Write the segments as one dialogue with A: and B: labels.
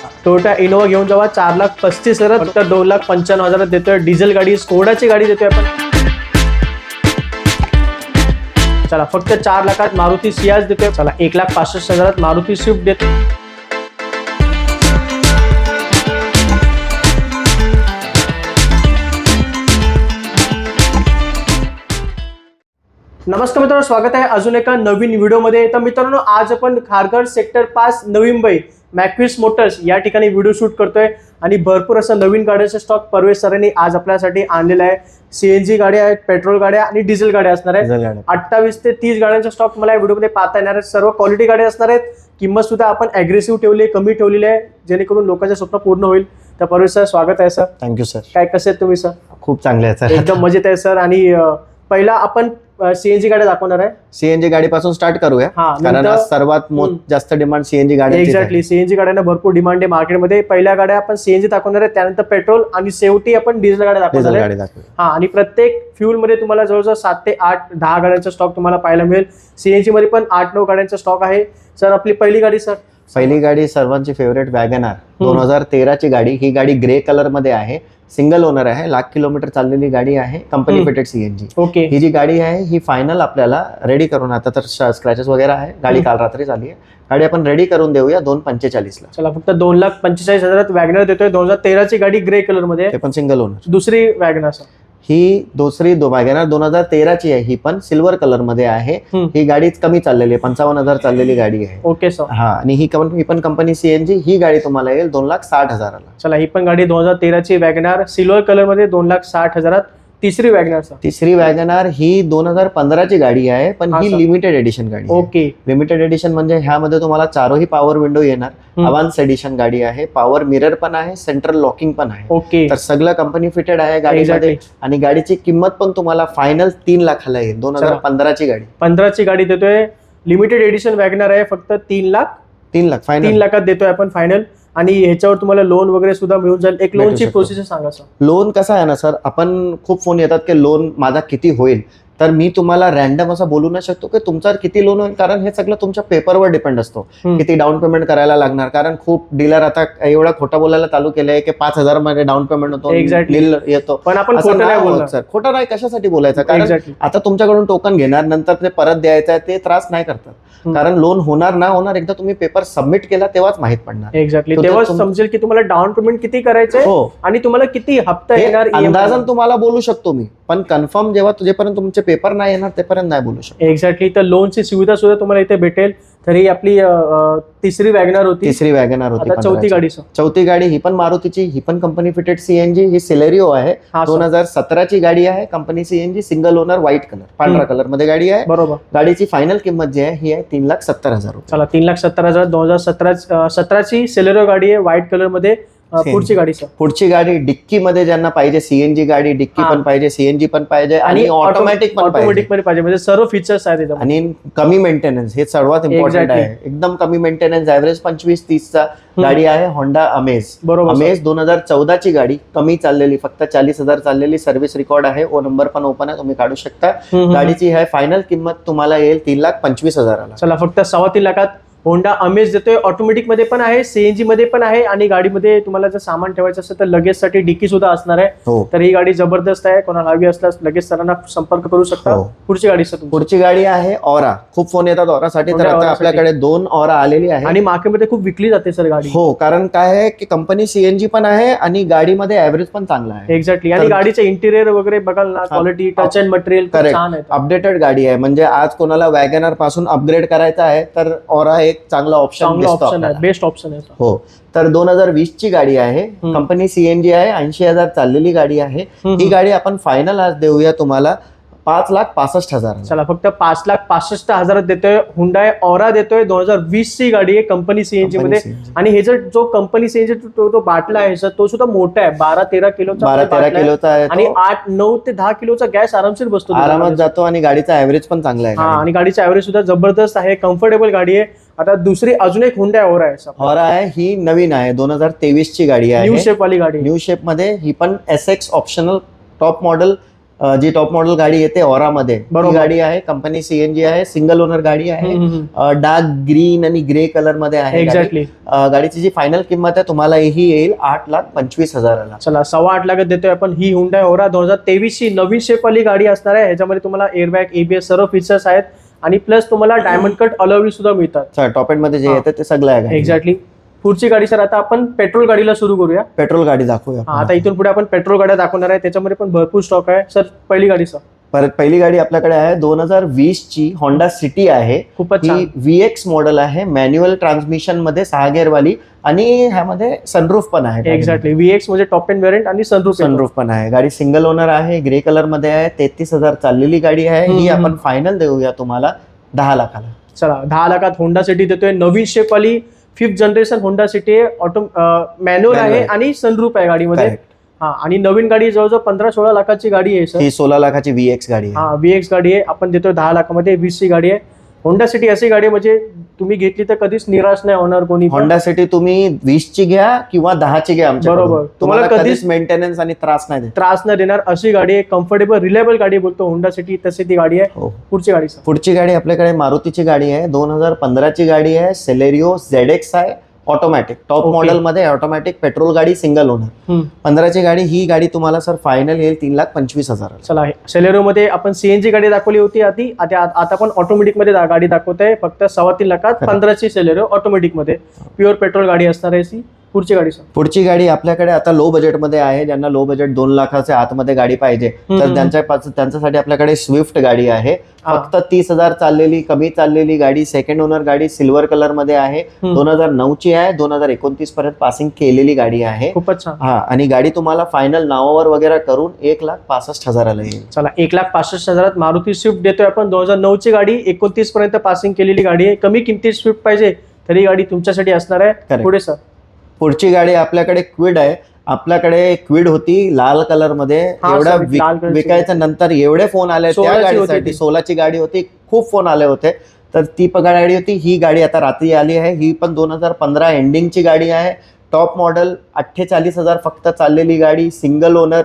A: Toyota Innova घेऊन जावा 4,35,000 फक्त 2,95,000 देतोय. डिझेल गाडी, स्कोडाची गाडी देतोय आपण. चला फक्त 4 लाखात मारुती सियाज देतोय. चला 1,65,000 मारुती स्विफ्ट देतोय. नमस्कार मित्रांनो, स्वागत आहे अजून एका नवीन व्हिडिओमध्ये. तर मित्रांनो, आज आपण खारघर सेक्टर 5 नवी मुंबई मॅक्विस मोटर्स या ठिकाणी व्हिडिओ शूट करतोय आणि भरपूर असं नवीन गाड्यांचा स्टॉक परवेश सरांनी आज आपल्यासाठी आणलेला आहे. सीएनजी गाड्या आहेत, पेट्रोल गाड्या आणि डिझेल गाड्या असणार आहेत. 28 ते 30 गाड्यांचा स्टॉक मला या व्हिडिओमध्ये पाहता येणार आहे. सर्व क्वालिटी गाड्या असणार आहेत. किंमत सुद्धा आपण अग्रेसिव्ह ठेवली आहे, कमी ठेवलेली आहे, जेणेकरून लोकांचे स्वप्न पूर्ण होईल. तर परवेश सर, स्वागत आहे सर.
B: Thank you sir.
A: काय कसे आहेत तुम्ही सर?
B: खूप चांगले आहे सर.
A: एकदम मजेत आहे सर. आणि पहिला आपण सीएनजी गाडी दाखवणार आहे.
B: सीएनजी गाडीपासून स्टार्ट करूया, कारण आज सर्वात जास्त डिमांड सीएनजी गाडी.
A: एक्झॅक्टली, सीएनजी गाड्यांना भरपूर डिमांड आहे मार्केटमध्ये. पहिल्या गाड्या आपण सीएनजी दाखवणार आहे, त्यानंतर पेट्रोल आणि शेवटी आपण डिझेल गाड्या दाखवणार आहे. आणि प्रत्येक फ्यूल मध्ये तुम्हाला जवळजवळ 7 ते 8 10 गाड्यांचा स्टॉक तुम्हाला पाहायला मिळेल. सीएनजी मध्ये पण 8-9 गाड्यांचा स्टॉक आहे. सर, आपली पहिली गाडी सर.
B: पहिली गाडी सर्वांची फेवरेट वॅगनार 2013 ची गाडी. ही गाडी ग्रे कलर मध्ये आहे, सिंगल ओनर आहे, 1,00,000 किलोमीटर चाललेली गाडी आहे, कंपनी फिटेड सीएनजी.
A: ओके.
B: ही जी गाडी आहे ही फायनल आपल्याला रेडी करून, आता तर स्क्रॅचेस वगैरे आहे, गाडी काल रात्री झाली आहे, गाडी आपण रेडी करून देऊया 2,45,000 ला.
A: चला फक्त 2,45,000 वॅगनर देतोय. 2013 ची गाडी ग्रे कलर मध्ये,
B: ते पण सिंगल ओनर.
A: दुसरी वॅगनर सर.
B: ही दुसरी वॅगनार 2013 ची आहे, ही पण सिल्वर कलर मध्ये आहे. ही गाडी कमी चाललेली आहे, 55,000 चाललेली गाडी आहे.
A: Okay sir.
B: हा, आणि ही पण कंपनी सीएनजी. ही गाडी तुम्हाला येईल 2,60,000 ला.
A: चला, ही पण गाडी 2013 ची वॅगनार सिल्वर कलर मध्ये 2,60,000. तिसरी वॅगनार सर.
B: तिसरी वॅगनार ही 2015 ची गाडी आहे, पण ही लिमिटेड एडिशन गाडी.
A: ओके.
B: लिमिटेड एडिशन म्हणजे ह्यामध्ये तुम्हाला चारही पॉवर विंडो येणार. अवान्स एडिशन गाडी आहे, पॉवर मिरर पण आहे, सेंट्रल लॉकिंग पण आहे.
A: ओके.
B: तर सगळं कंपनी फिटेड आहे गाडीमध्ये. आणि गाडीची किंमत पण तुम्हाला फायनल 3 लाखाला येईल. 2015 ची गाडी.
A: 15 ची गाडी देतोय. लिमिटेड एडिशन वॅगनार आहे, फक्त 3 लाख फायनल 3 लाखात देतोय आपण फायनल. आणि ह्याच्यावर तुम्हाला लोन वगैरे सुद्धा मिळून जाईल. एक लोनची प्रोसेस सांगा सर.
B: लोन कसं आहे ना सर, आपण खूप फोन येतात की लोन माझा किती होईल, तर मी तुम्हाला रॅन्डम असं बोलू नाही शकतो की तुमचा किती लोन होईल, कारण हे सगळं तुमच्या पेपरवर डिपेंड असतो. किती डाऊन पेमेंट करायला लागणार, कारण खूप डीलर आता एवढा खोटा बोलायला चालू केलंय की 5,000 मध्ये डाऊन पेमेंट होतो, बिल येतो.
A: पण आपण खोटं नाही बोलणार
B: सर. खोटं नाही, कशासाठी बोलायचं, कारण आता तुमच्याकडून टोकन घेणार, नंतर ते परत द्यायचं आहे, ते त्रास नाही करतात. कारण लोन होणार ना होणार, एकदा तुम्ही पेपर सबमिट केला तेव्हाच माहित पडणार.
A: एक्झॅक्टली, तेव्हाच समजेल की तुम्हाला डाऊन पेमेंट किती करायचंय आणि तुम्हाला किती हप्ता येणार.
B: अंदाजन तुम्हाला बोलू शकतो मी, पण कन्फर्म जेव्हापर्यंत तुमचे पेपर नाही येणार तेपर्यंत नाही बोलू शकतो.
A: एक्झॅक्टली. तर लोनची सुविधा सुद्धा तुम्हाला इथे भेटेल. तर ही आपली तिसरी वॅगनार होती. चौथी गाडी.
B: चौथी गाडी ही पण मारुतीची, ही पण कंपनी फिटेड सीएनजी. ही सिलेरिओ आहे, 2017 ची गाडी आहे, company CNG, single owner, white colour, पांढरा कलर मध्ये गाडी आहे. बरोबर. गाडीची फायनल किंमत जी आहे ही आहे 3,70,000 रुपये.
A: चला, 3,70,000. 2017 ची सिलेरिओ गाडी आहे, व्हाईट कलर मध्ये. पुढची गाडी सर.
B: पुढची गाडी डिक्की मध्ये ज्यांना पाहिजे, सीएनजी गाडी, डिक्की पण पाहिजे, सीएनजी पण पाहिजे आणि ऑटोमॅटिक पण
A: पाहिजे, म्हणजे सर्व फीचर्स आहेत.
B: आणि कमी मेंटेनन्स, हे सर्वात इम्पॉर्टंट आहे. एकदम कमी मेंटेनन्स, ऍव्हरेज 25-30 चा गाडी आहे. होंडा अमेज. अमेज 2014 ची गाडी, कमी चाललेली, फक्त 40,000 चाललेली, सर्व्हिस रेकॉर्ड आहे, ओ नंबर पण ओपन आहे, तुम्ही काढू शकता. गाडीची आहे फायनल किंमत तुम्हाला येईल 3,25,000 ला.
A: चला, फक्त 3.25 लाखात होंडा अमेज देतोय. ऑटोमॅटिक मध्ये पण आहे, सीएनजी मध्ये पण आहे. आणि गाडीमध्ये तुम्हाला जर सामान ठेवायचं असेल तर लगेच साठी डिक्की सुद्धा असणार आहे. तर ही गाडी जबरदस्त आहे. कोणाला हवी असल्यास लगेच सरांना संपर्क करू शकता. पुढची गाडी सर.
B: पुढची गाडी आहे ऑरा. खूप फोन येतात ऑरा साठी, तर आता आपल्याकडे 2 ऑरा आलेली आहे
A: आणि मार्केटमध्ये खूप विकली जाते सर गाडी.
B: हो, कारण काय आहे की कंपनी सीएनजी पण आहे आणि गाडीमध्ये ऍव्हरेज पण चांगला आहे.
A: एक्झॅक्टली. आणि गाडीचे इंटिरियर वगैरे बघाल ना, क्वालिटी, टच अँड मटेरियल छान आहे.
B: अपडेटेड गाडी आहे, म्हणजे आज कोणाला वॅगनार पासून अपग्रेड करायचा आहे तर ऑरा एक चांगला ऑप्शन आहे,
A: बेस्ट ऑप्शन आहे.
B: हो. तर 2020 ची गाडी आहे, कंपनी सीएनजी आहे, 80,000 चाललेली गाडी आहे. ही गाडी आपण फायनल आज देऊया तुम्हाला 5,65,000.
A: चला, फक्त 5,65,000 देतोय. हुंडाई ऑरा देतोय. 2020 ची गाडी आहे, कंपनी सीएनजी मध्ये. आणि हे जो कंपनी सीएनजी तो बाटला आहे सर, तो सुद्धा मोठा आहे, 12-13 किलोचा आहे. आणि 8-9 ते 10 किलोचा गॅस आरामशीर बसतो,
B: आरामात जातो. आणि गाडीचा ऍव्हरेज पण चांगला आहे.
A: आणि गाडीचा ऍव्हरेज सुद्धा जबरदस्त आहे, कम्फर्टेबल गाडी आहे. आता दुसरी अजून एक हुंडाई ऑरा आहे.
B: ऑरा आहे, ही नवीन आहे, 2023 ची गाडी आहे,
A: न्यू शेप वाली गाडी.
B: न्यू शेप मध्ये. ही पण एसएक्स ऑप्शनल टॉप मॉडेल जी टॉप मॉडेल गाडी येते ऑरा मध्ये ती गाडी आहे, कंपनी सीएनजी आहे, सिंगल ओनर गाडी आहे, डार्क ग्रीन आणि ग्रे कलर मध्ये आहे.
A: एक्झॅक्टली.
B: गाडीची जी फायनल किंमत आहे तुम्हाला ही येईल 8,25,000ला.
A: चला 8.25 लाखात देतोय आपण ही हुंडाई ओरा 2023 ची नवीन शेप वाली गाडी असणार आहे. ह्याच्यामध्ये तुम्हाला एअरबॅग, एबीएस सर्व फीचर्स आहेत आणि प्लस तुम्हाला डायमंड कट अलॉय सुद्धा मिळतात.
B: टॉप एंड मध्ये जे येतं ते सगळं आहे.
A: एक्झॅक्टली. पुढची गाडी सर आता आपण पेट्रोल गाडीला सुरू करूया.
B: पेट्रोल गाडी दाखवूया.
A: आता इथून पुढे आपण पेट्रोल गाड्या दाखवणार आहे, त्याच्यामध्ये पण भरपूर स्टॉक आहे. सर पहिली गाडी सर.
B: परत पहिली गाडी आपल्याकडे आहे 2020 ची होंडा सिटी आहे.
A: खूपच
B: ही VX मॉडेल आहे, मॅन्युअल ट्रान्समिशन मध्ये 6 गिअर वाली आणि ह्यामध्ये सनरूफ पण आहे.
A: एक्झॅक्टली. VX म्हणजे टॉप एंड व्हेरियंट आणि
B: सनरूफ पण आहे. गाडी सिंगल ओनर आहे, ग्रे कलर मध्ये आहे, 33,000 चाललेली गाडी आहे. ही आपण फायनल देऊया तुम्हाला 10 लाखाला.
A: चला 10 लाखात होंडा सिटी देतोय. नवीन शेप वाली 5th जनरेशन होंडा सिटी आहे. ऑटो मॅन्युअल आहे आणि सनरूफ आहे गाडीमध्ये. आणि नवीन गाडी जवळजवळ 15-16 लाखाची गाडी आहे सर.
B: ही 16 लाखाची VX गाडी आहे.
A: VX गाडी आहे. आपण देतोय 10 लाखामध्ये. 20 ची गाडी आहे. होंडा सिटी अशी गाडी म्हणजे तुम्ही घेतली तर कधीच निराश नाही होणार कोणी.
B: होंडा सिटी तुम्ही 20 ची घ्या किंवा 10 ची घ्या,
A: बरोबर,
B: तुम्हाला कधीच मेंटेनन्स आणि त्रास नाही
A: देणार अशी गाडी आहे. कम्फर्टेबल रिलायबल गाडी बोलतो होंडा सिटी, तशी ती गाडी आहे. पुढची गाडी
B: पुढची गाडी आपल्याकडे मारुतीची गाडी आहे. 2015 ची गाडी आहे. सेलेरिओ ZX आहे, ऑटोमॅटिक टॉप मॉडेल मध्ये ऑटोमॅटिक पेट्रोल गाडी, सिंगल ओनर. 15 ची गाडी. ही गाडी तुम्हाला सर फायनल येईल 3,25,000.
A: चला सेलेरिओ मध्ये आपण सीएनजी गाडी दाखवली होती आधी. आता आपण ऑटोमॅटिक मध्ये गाडी दाखवतोय फक्त 3.25 लाखात. 15 ची सेलेरिओ ऑटोमॅटिक मध्ये प्युअर पेट्रोल गाडी असणार आहे. पुढची गाडी सर.
B: पुढची गाडी आपल्याकडे आता लो बजेट मध्ये आहे. ज्यांना लो बजेट 2 लाखाच्या आतमध्ये गाडी पाहिजे तर त्यांच्यासाठी आपल्याकडे स्विफ्ट गाडी आहे. फक्त 30,000 चाललेली, कमी चाललेली गाडी, सेकंड ओनर गाडी, सिल्वर कलर मध्ये आहे. 2009 ची आहे. 2029 पर्यंत पासिंग केलेली गाडी आहे.
A: खूपच छान.
B: आणि गाडी तुम्हाला फायनल नावावर वगैरे करून 1,65,000ला येईल.
A: चला 1,65,000 मारुती स्विफ्ट देतोय आपण. 2009 ची गाडी, 29 पर्यंत पासिंग केलेली गाडी आहे. कमी किमतीत स्विफ्ट पाहिजे तरी गाडी तुमच्यासाठी असणार आहे. पुढे सर.
B: पुढची गाडी आपल्याकडे क्विड आहे. आपल्याकडे क्विड होती लाल कलर मध्ये. एवढ्या विकायच्या नंतर एवढे फोन आले त्या गाडीसाठी. 16 ची गाडी होती, खूप फोन आले होते, तर ती गाडी होती. ही गाडी आता रात्री आली आहे. ही पण 2015 एंडिंगची गाडी आहे. टॉप मॉडेल, 48,000 फक्त चाललेली गाडी, सिंगल ओनर,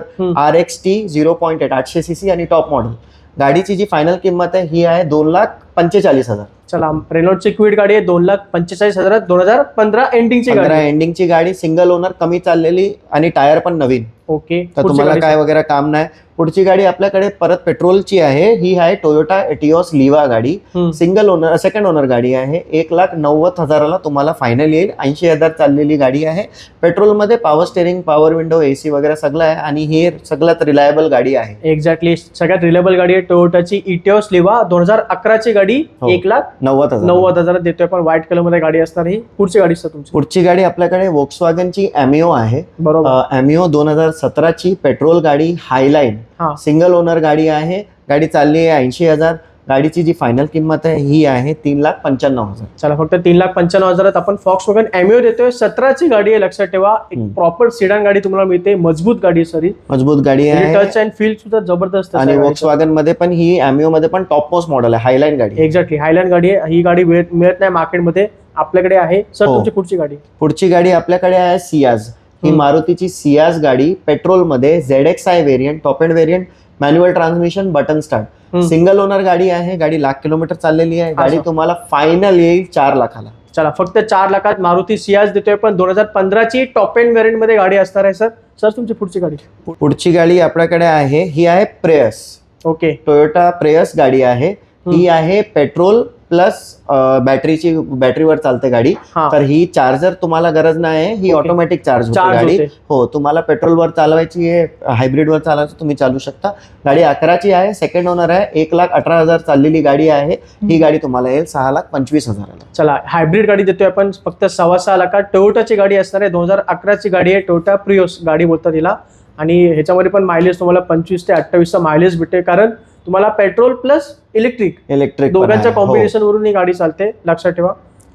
B: RXT 0.8 800 cc आणि टॉप मॉडेल. गाडीची जी फायनल किंमत आहे ही आहे 2,45,000.
A: चला रेनॉल्टची क्विड गाडी आहे 2,45,000. 2015 एंडिंगची
B: गाडी, सिंगल ओनर, कमी चाललेली आणि टायर पण नवीन.
A: ओके.
B: तर तुम्हाला काय वगैरे काम नाही. पुढची गाडी आपल्याकडे परत पेट्रोलची आहे. ही आहे टोयोटा एटिओस लिवा गाडी, सिंगल ओनर, सेकंड ओनर गाडी आहे. 1,90,000ला तुम्हाला फायनल येईल. 80,000 चाललेली गाडी आहे. पेट्रोलमध्ये power steering, power window, AC वगैरे सगळं आहे आणि ही सगळ्यात रिलायबल गाडी आहे.
A: एक्झॅक्टली. सगळ्यात रिलायबल गाडी आहे टोयोटाची इटिओस लिवा. 2011 ची गाडी. 1,90,000 देतोय आपण. व्हाईट कलर मध्ये गाडी असणार. ही पुढची गाडी सर तुमची.
B: पुढची गाडी आपल्याकडे व्होक्सवॅगनची ॲमिओ आहे.
A: बरोबर.
B: ॲमिओ 2017 ची पेट्रोल गाडी, हायलाईन, सिंगल ओनर गाडी आहे. गाडी चालली आहे 80,000. गाडीची जी फायनल किंमत आहे ही आहे 3,95,000.
A: चला फक्त 3,95,000 आपण Volkswagen ॲमिओ देतोय. 17 ची गाडी आहे, लक्षात ठेवा. एक प्रॉपर सिडान गाडी तुम्हाला मिळते. मजबूत गाडी सरी,
B: मजबूत गाडी आहे.
A: टच अँड फील सुद्धा जबरदस्त.
B: आणि Volkswagen मध्ये पण ही ॲमिओ मध्ये पण टॉप मोस्ट मॉडेल आहे, हायलाईन गाडी.
A: एक्झॅक्टली. हायलाईन गाडी आहे. ही गाडी मिळत नाही मार्केटमध्ये, आपल्याकडे आहे. सर तुमची पुढची गाडी.
B: पुढची गाडी आपल्याकडे आहे सियाज. ही मारुतीची सियाज गाडी, पेट्रोल मध्ये, ZXi variant, top end variant, manual transmission, button start, single owner गाडी आहे. गाडी 1,00,000 किलोमीटर चाललेली आहे. गाडी तुम्हाला फायनल येईल 4 लाखाला.
A: चला फक्त 4 लाखात मारुती सियाज देतोय. पण 2015 ची टॉप एंड व्हेरियंट मध्ये गाडी असणार आहे. सर तुमची पुढची गाडी.
B: पुढची गाडी आपल्याकडे आहे. ही आहे प्रेयस.
A: ओके.
B: टोयोटा प्रेयस गाडी आहे. ही आहे पेट्रोल प्लस बॅटरीवर चालते गाडी. तर ही चार्जर तुम्हाला गरज नाही. ही ऑटोमॅटिक चार्ज होते गाडी. हो, तुम्हाला पेट्रोलवर चालवायची आहे, हायब्रिडवर चालवायची, तुम्ही चालू शकता. गाडी 11 ची आहे. सेकंड ओनर आहे. 1,18,000 चाललेली गाडी आहे. ही गाडी तुम्हाला येईल 6,25,000.
A: चला हायब्रिड गाडी देतोय आपण फक्त 6.25 लाखात. टोयोटाची गाडी असणार आहे. 2011 ची गाडी आहे. टोयोटा प्रियोस गाडी बोलतात तिला. आणि ह्याच्यामध्ये पण मायलेज तुम्हाला 25 ते 28चा मायलेज भेटेल. कारण तुम्हाला पेट्रोल प्लस इलेक्ट्रिक दोघांच्या कॉम्बिनेशन वरून ही गाडी चालते, लक्षात ठेवा.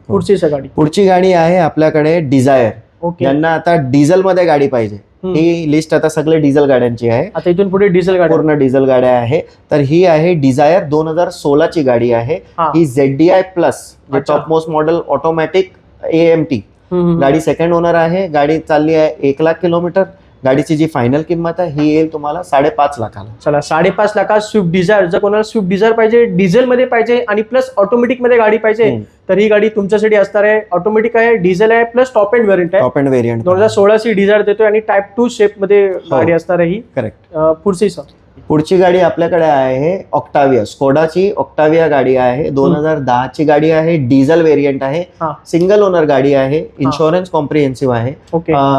A: पुढची गाडी आहे आपल्याकडे डिझायर. ज्यांना आता डिझेल मध्ये गाडी पाहिजे, ही लिस्ट आता सगळे डिझेल गाड्यांची आहे. आता इथून पुढे डिझेल गाडी,
B: पूर्ण डिझेल गाड्या आहे. तर ही आहे डिझायर 2016 ची गाडी आहे. ही ZDI plus top most model, automatic AMT गाडी, सेकंड ओनर आहे. गाडी चालली आहे 1,00,000 किलोमीटर. गाडीची जी फायनल किंमत आहे ही येईल तुम्हाला 5.5 लाखाला.
A: चला 5.5 लाखात स्विफ्ट डिझायर. जर कोणाला स्विफ्ट डिझायर पाहिजे, डिझेल मध्ये पाहिजे आणि प्लस ऑटोमॅटिक मध्ये गाडी पाहिजे तर ही गाडी तुमच्यासाठी असणार आहे. ऑटोमॅटिक आहे, डिझेल आहे, प्लस टॉप एंड व्हेरियंट आहे.
B: टॉप एंड व्हेरियंट
A: 2016 ची डिझायर देतोय आणि टाइप 2 शेप मध्ये गाडी असणार आहे ही.
B: करेक्ट.
A: पुढची सर,
B: पुढची गाडी आपल्याकडे आहे ऑक्टाविया. स्कोडाची ऑक्टाविया गाडी आहे. 2010 ची गाडी आहे. डिझेल व्हेरियंट आहे. सिंगल ओनर गाडी आहे. इन्शुरन्स कॉम्प्रिहेन्सिव्ह आहे.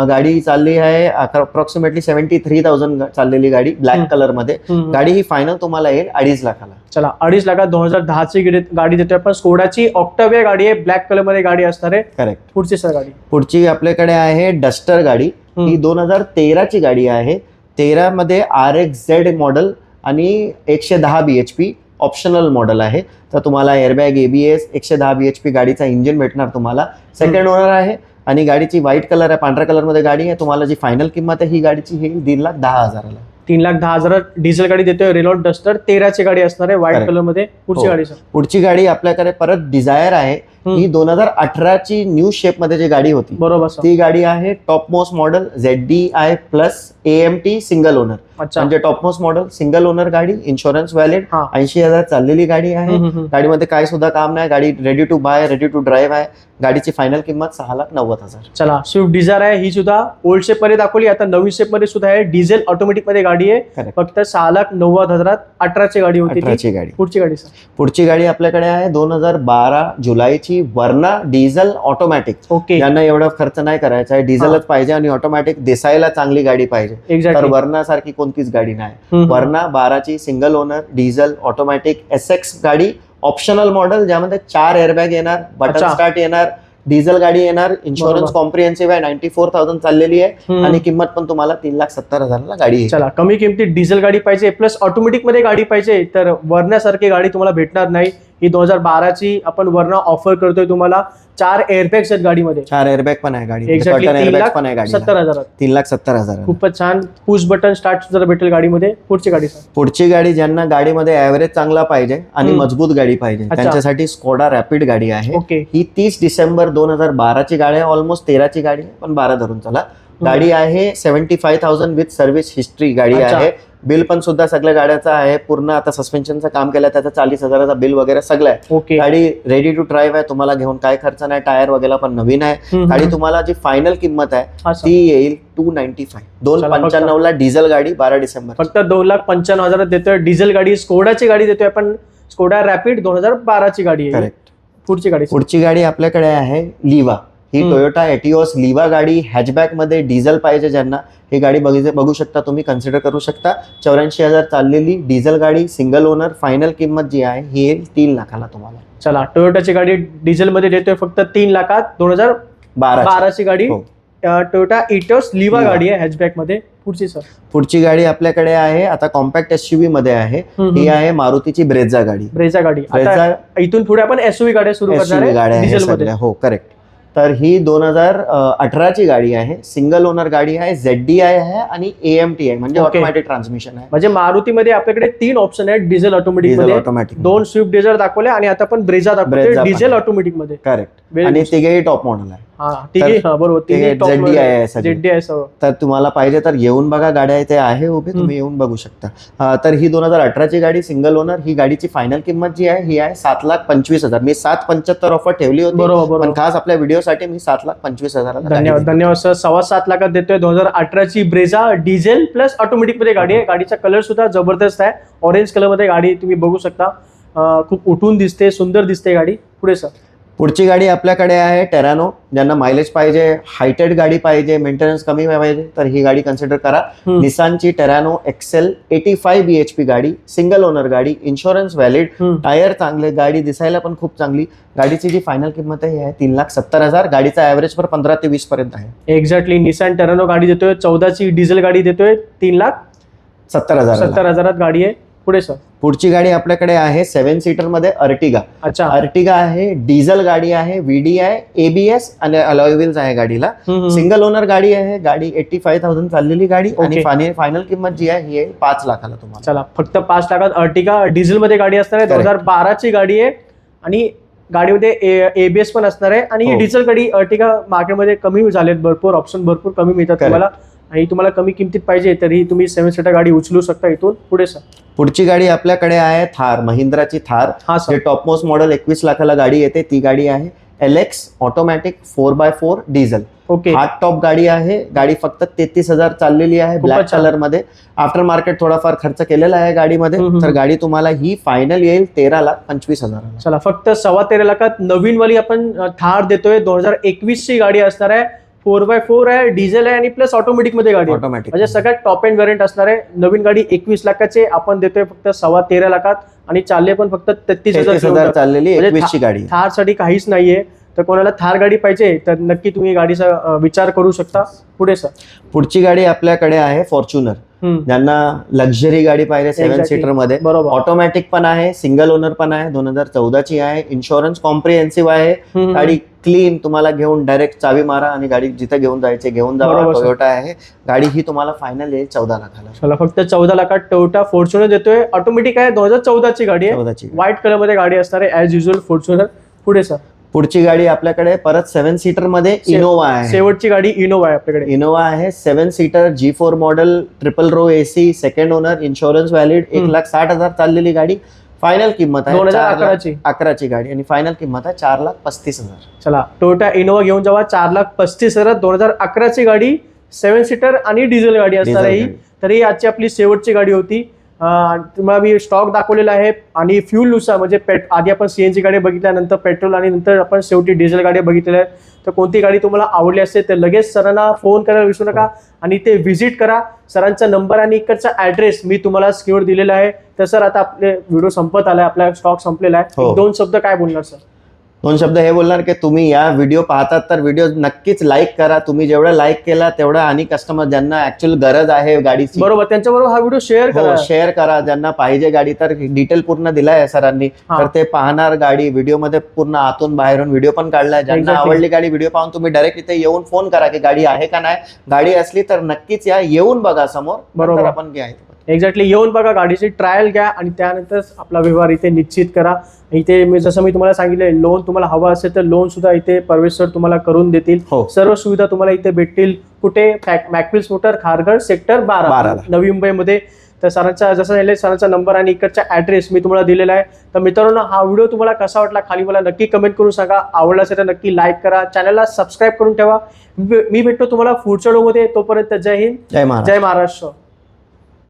B: गाडी चालली आहे अप्रॉक्सिमेटली 73,000 चाललेली गाडी, ब्लॅक कलर मध्ये. गाडी ही फायनल तुम्हाला येईल 2.5 लाखाला.
A: चला 2.5 लाखात 2010 ची गाडी देतोय आपण. स्कोडाची ऑक्टाविया गाडी आहे, ब्लॅक कलर मध्ये गाडी असणार आहे. करेक्ट. पुढची सर गाडी,
B: पुढची आपल्याकडे आहे डस्टर गाडी. ही 2013 ची गाडी आहे. 13 मध्ये RXZ मॉडेल आणि 110 BHP ऑप्शनल मॉडेल आहे. तर तुम्हाला एअरबॅग, ABS, 110 BHP गाडीचा इंजिन भेटणार तुम्हाला. सेकंड ओनर आहे आणि गाडीची व्हाईट कलर आहे, पांढऱ्या कलर मध्ये गाडी आहे. तुम्हाला जी फायनल किंमत आहे ही गाडीची ही 3,10,000ला.
A: 3,10,000 डिझेल गाडी देतोय. रेनॉल्ट डस्टर 13 ची गाडी असणार आहे, व्हाईट कलर मध्ये. पुढची गाडी सर,
B: पुढची गाडी आपल्याकडे परत डिझायर आहे. ही 2018 ची न्यू शेप मध्ये जी गाडी होती
A: बरोबर,
B: ती गाडी आहे top most model ZDI plus AMT single owner. म्हणजे top most model single owner गाडी, इन्शुरन्स व्हॅलिड, 80,000 चाललेली गाडी आहे. गाडीमध्ये काय सुद्धा काम नाही. गाडी ready to buy, ready to drive आहे. गाडीची फायनल किंमत 6,90,000.
A: चला स्विफ्ट डिझायर आहे ही सुद्धा ओल्ड शेप मध्ये दाखवली, आता नवीन शेप मध्ये सुद्धा आहे. डिझेल ऑटोमॅटिक मध्ये गाडी आहे. फक्त 6,90,000. 18 ची गाडी होती. पुढची गाडी सर,
B: पुढची गाडी आपल्याकडे आहे 2012 जुलैची वर्ना डिझेल ऑटोमॅटिक. यांना एवढा खर्च नाही करायचा आहे, डिझेलच पाहिजे आणि ऑटोमॅटिक दिसायला चांगली गाडी पाहिजे. तर वर्ना सारखी कोणतीच गाडी नाही. वर्ना 12 ची single owner diesel automatic SX गाडी, ऑप्शनल मॉडेल ज्यामध्ये 4 एअरबॅग येणार, बटन स्टार्ट येणार, डिझेल गाडी येणार, इन्शुरन्स कॉम्प्रिहेन्सिव्ह आहे, 94,000 चाललेली आहे आणि किंमत पण तुम्हाला 3,70,000ला गाडी आहे.
A: चला कमी किमतीत डिझेल गाडी पाहिजे प्लस ऑटोमॅटिक मध्ये गाडी पाहिजे तर वर्नासारखी गाडी तुम्हाला भेटणार नाही. ही 2012 ची आपण वर्ना ऑफर करतोय तुम्हाला. 4 एअरबॅग्स आहेत गाडीमध्ये.
B: 4 एअरबॅग पण आहे गाडी. 3,70,000.
A: खूपच छान. पुश बटन स्टार्ट जर भेटेल गाडीमध्ये. पुढची गाडी सर,
B: पुढची गाडी ज्यांना गाडीमध्ये ऍव्हरेज चांगला पाहिजे आणि मजबूत गाडी पाहिजे त्यांच्यासाठी स्कोडा रॅपिड गाडी आहे. ही 30 डिसेंबर 2012 ची गाडी आहे. ऑलमोस्ट 13 ची गाडी आहे, पण 12 धरून चला. गाडी आहे 75,000 विथ सर्व्हिस हिस्ट्री गाडी आहे. बिल पण सुद्धा सगळ्या गाड्याचं आहे. पूर्ण आता सस्पेन्शनचं काम केलं, त्याचा 40,000चा बिल वगैरे सगळं आहे. गाडी रेडी टू ड्राईव्ह आहे. तुम्हाला घेऊन काय खर्च नाही. टायर वगैरे पण नवीन आहे. गाडी तुम्हाला जी फायनल किंमत आहे ती येईल 295. 295ला डिझेल गाडी 12 डिसेंबर.
A: फक्त 2,95,000 देतोय डिझेल गाडी. स्कोडाची गाडी देतोय आपण. स्कोडा रॅपिड 2012 ची गाडी आहे.
B: पुढची गाडी आपल्याकडे आहे लिवा. ही टोयोटा एटिओस लिवा गाडी, हॅचबॅक मध्ये डिझेल पाहिजे ज्यांना ही गाडी बघू शकता तुम्ही, कन्सिडर करू शकता. 84,000 चाललेली डिझेल गाडी, सिंगल ओनर. फायनल किंमत जी आहे ही 3 लाखाला तुम्हाला.
A: चला टोयोटाची गाडी डिझेल मध्ये देतोय फक्त 3 लाखात. 2012 ची गाडी टोयोटा एटिओस लिवा गाडी आहे, हॅचबॅक मध्ये. पुढची सर,
B: पुढची गाडी आपल्याकडे आहे आता कॉम्पॅक्ट SUV मध्ये आहे. ही आहे मारुतीची ब्रेझा गाडी.
A: ब्रेझा गाडी. इथून पुढे आपण SUV गाड्या सुरू करणार आहे डिझेल मध्ये.
B: हो करेक्ट. तर ही 2018 ची गाडी आहे. सिंगल ओनर गाडी आहे. ZDI आहे आणि AMT आहे, म्हणजे ऑटोमॅटिक ट्रान्समिशन आहे.
A: म्हणजे मारुतीमध्ये आपल्याकडे 3 ऑप्शन आहेत डिझेल ऑटोमॅटिक मध्ये. 2 स्विफ्ट डिझायर दाखवले आणि आता आपण ब्रेझा दाखवतोय डिझेल ऑटोमॅटिक मध्ये.
B: करेक्ट. आणि तिघेही टॉप मॉडेल आहे.
A: बरोबर.
B: ZDI आहे. तर तुम्हाला पाहिजे तर येऊन बघा, गाड्या इथे आहे उभे, तुम्ही येऊन बघू शकता. तर ही 2018 ची गाडी सिंगल ओनर. ही गाडीची फायनल किंमत जी आहे ही आहे 7,25,000. मी 7,75,000 ऑफर ठेवली होती, पण खास आपल्या व्हिडिओसाठी मी 7,25,000.
A: धन्यवाद सर. 7.25 लाखात देतोय 2018 ची ब्रेझा डिझेल प्लस ऑटोमॅटिक मध्ये गाडी आहे. गाडीचा कलर सुद्धा जबरदस्त आहे. ऑरेंज कलर मध्ये गाडी तुम्ही बघू शकता. खूप उठून दिसते, सुंदर दिसते गाडी. पुढे सर,
B: पुढची गाडी आपल्याकडे आहे टेरानो. ज्यांना मायलेज पाहिजे, हायटेड गाडी पाहिजे, मेंटेनन्स कमी पाहिजे तर ही गाडी कन्सिडर करा. निसानची टेरानो XL 85 BHP गाडी, सिंगल ओनर गाडी, इन्शुरन्स व्हॅलिड, टायर चांगले, गाडी दिसायला पण खूप चांगली. गाडीची जी फायनल किंमत आहे 3,70,000. गाडीचा ऍव्हरेज पर 15 ते 20 पर्यंत आहे.
A: एक्झॅक्टली. निसान टेरानो गाडी देतोय. 14 ची डिझेल गाडी देतोय. 3,70,000 गाडी आहे. पुढे सर,
B: पुढची गाडी आपल्याकडे आहे 7 सीटर मध्ये अर्टिगा. अर्टिगा आहे, डिझेल गाडी आहे, VDI, ABS आणि अलॉय व्हील्स आहे गाडीला. सिंगल ओनर गाडी आहे. गाडी 85,000 चाललेली गाडी आणि फायनल किंमत जी आहे ही 5 लाखाला तुम्हाला. चला
A: फक्त 5 लाखात अर्टिगा डिझेल मध्ये गाडी असणार आहे. 2012 ची गाडी आहे आणि गाडीमध्ये ABS पण असणार आहे. आणि ही डिझेल गाडी अर्टिगा मार्केटमध्ये कमी झालेत, भरपूर ऑप्शन भरपूर कमी मिळतात तुम्हाला. आणि तुम्हाला कमी किमतीत पाहिजे तरी तुम्ही 7 सीटर गाडी उचलू शकता इथून पुढे सर.
B: पुढची गाडी आपल्याकडे आहे थार, महिंद्राची थार.
A: हा सर.
B: जे टॉपमोस्ट मॉडेल 21 लाखाला गाडी येते ती गाडी आहे LX automatic 4x4 diesel.
A: Okay.
B: Hard top गाडी आहे. गाडी फक्त 33,000 चाललेली आहे ब्लॅक
A: खूपच छान.
B: कलर मध्ये. आफ्टर मार्केट थोडाफार खर्च केलेला आहे गाडीमध्ये. तर गाडी तुम्हाला ही फायनल येईल 13,25,000.
A: चला फक्त 13.25 लाखात नवीन वाली आपण थार देतोय. 2021 ची गाडी असणार आहे. 4x4 आहे, डिझेल आहे आणि प्लस ऑटोमॅटिक मध्ये गाडी आहे.
B: ऑटोमॅटिक
A: म्हणजे सगळ्यात टॉप एंड व्हेरियंट असणार आहे. नवीन गाडी 21 लाखाचे आपण देतोय फक्त 13.25 लाखात आणि चालले पण फक्त 33,000
B: चाललेली
A: म्हणजे
B: 21 ची गाडी.
A: थार साठी काहीच नाहीये. तर कोणाला थार गाडी पाहिजे तर नक्की तुम्ही गाडीचा विचार करू शकता. पुढे सर.
B: पुढची गाडी आपल्याकडे आहे फॉर्च्युनर. ज्यांना लक्झरी गाडी पाहिजे 7 सीटर मध्ये,
A: बरोबर.
B: ऑटोमॅटिक पण आहे, सिंगल ओनर पण आहे, 2014 ची आहे. इन्शुरन्स कॉम्प्रिहेन्सिव्ह आहे. गाडी क्लीन, तुम्हाला घेऊन डायरेक्ट चावी मारा आणि गाडी जिथे घेऊन जायचे घेऊन जावा.
A: बरोबर सर.
B: टोयोटा आहे. गाडी ही तुम्हाला फायनल येईल 14 लाखाला.
A: चला फक्त 14 लाखात टोयोटा फॉर्च्युनर देतोय. ऑटोमॅटिक आहे, 2014 ची गाडी आहे.
B: 14 ची.
A: व्हाईट कलर मध्ये गाडी असणार आहे ऍज युजल फॉर्च्युनर. पुढे सर.
B: पुढची गाडी आपल्याकडे परत 7 सीटर मध्ये इनोवा आहे.
A: शेवटची गाडी इनोवा आहे आपल्याकडे.
B: इनोवा आहे 7 seater G4 model, triple row AC, second owner, insurance valid, 1,60,000 चाललेली गाडी. फायनल किंमत आहे
A: 2011
B: ची गाडी आणि फायनल किंमत आहे 4,35,000.
A: चला टोयोटा इनोवा घेऊन जावा 4,35,000. 2011 ची गाडी 7 सीटर आणि डिझेल गाडी असणार आहे ही. तर ही आजची आपली शेवटची गाडी होती. तुम्हाला मी स्टॉक दाखवलेला आहे आणि फ्यूल नुसार म्हणजे आधी आपण CNG गाडी बघितल्यानंतर पेट्रोल आणि नंतर आपण शेवटी डिझेल गाडी बघितलेल्या आहेत. तर कोणती गाडी तुम्हाला आवडली असेल तर लगेच सरांना फोन करायला विसरू नका आणि ते व्हिजिट करा. सरांचा नंबर आणि इकडचा ऍड्रेस मी तुम्हाला स्क्रीनवर दिलेला आहे. तर सर आता आपले व्हिडिओ संपत आलाय, आपला स्टॉक संपलेला आहे. 2 शब्द काय बोलणार सर?
B: 2 शब्द हे बोलणार की तुम्ही या व्हिडिओ पाहतात तर व्हिडिओ नक्कीच लाईक करा. तुम्ही जेवढं लाईक केला तेवढं आणि कस्टमर ज्यांना ऍक्च्युअल गरज आहे गाडीची,
A: बरोबर, त्यांच्याबरोबर हा व्हिडिओ शेअर करा.
B: शेअर करा. ज्यांना पाहिजे गाडी तर डिटेल पूर्ण दिलाय आहे सरांनी, तर ते पाहणार गाडी. व्हिडिओ मध्ये पूर्ण आतून बाहेरून व्हिडिओ पण काढलाय. ज्यांना आवडली गाडी व्हिडिओ पाहून तुम्ही डायरेक्ट इथे येऊन फोन करा की गाडी आहे का नाही. गाडी असली तर नक्कीच या, येऊन बघा समोर, बरोबर आपण घ्या.
A: एक्झॅक्टली येऊन बघा, गाडीची ट्रायल घ्या आणि त्यानंतर आपला व्यवहार इथे निश्चित करा. इथे जसं मी तुम्हाला सांगितलं, लोन तुम्हाला हवा असेल तर लोन सुद्धा इथे परवेश सर तुम्हाला करून देतील. सर्व सुविधा तुम्हाला इथे भेटतील. कुठे? मॅक्विल्स मोटर, खारघर, सेक्टर 12 नवी मुंबईमध्ये. तर सरांचा जसं झालं सरांचा नंबर आणि इकडचा ऍड्रेस मी तुम्हाला दिलेला आहे. तर मित्रांनो हा व्हिडिओ तुम्हाला कसा वाटला खाली मला नक्की कमेंट करून सांगा. आवडला असेल तर नक्की लाईक करा, चॅनलला सबस्क्राईब करून ठेवा. मी भेटतो तुम्हाला पुढच्या व्हिडिओमध्ये. तोपर्यंत जय हिंद, जय महाराष्ट्र.